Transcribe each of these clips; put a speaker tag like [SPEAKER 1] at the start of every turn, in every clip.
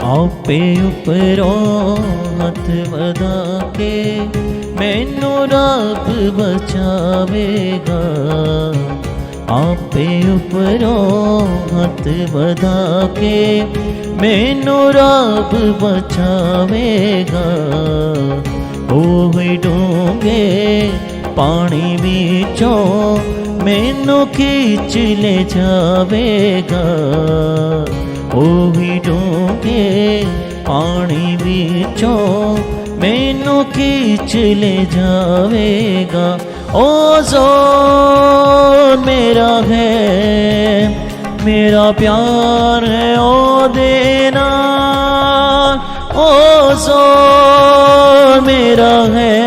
[SPEAKER 1] ਆਪੇ ਉੱਪਰੋਂ ਹੱਥ ਵਧਾ ਕੇ ਮੈਨੂੰ ਰੱਬ ਬਚਾਵੇਗਾ। ਆਪੇ ਉੱਪਰੋਂ ਹੱਥ ਵਧਾ ਕੇ ਮੈਨੂੰ ਰੱਬ ਬਚਾਵੇਗਾ। ਉਹ ਡੂੰਘੇ ਪਾਣੀ ਵਿੱਚੋਂ ਮੈਨੂੰ ਖਿੱਚ ਲੈ ਜਾਵੇਗਾ। ਉਹੀ ਡੂੰਘੇ ਪਾਣੀ ਵਿੱਚੋਂ ਮੈਨੂੰ ਖਿੱਚ ਲੈ ਜਾਵੇਗਾ। ਉਹ ਜ਼ੋਰ ਮੇਰਾ ਹੈ, ਮੇਰਾ ਪਿਆਰ ਹੈ ਉਹਦੇ ਨਾਲ। ਉਹ ਜ਼ੋਰ ਮੇਰਾ ਹੈ,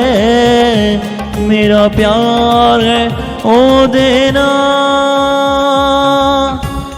[SPEAKER 1] ਮੇਰਾ ਪਿਆਰ ਹੈ ਉਹਦੇ ਨਾਲ।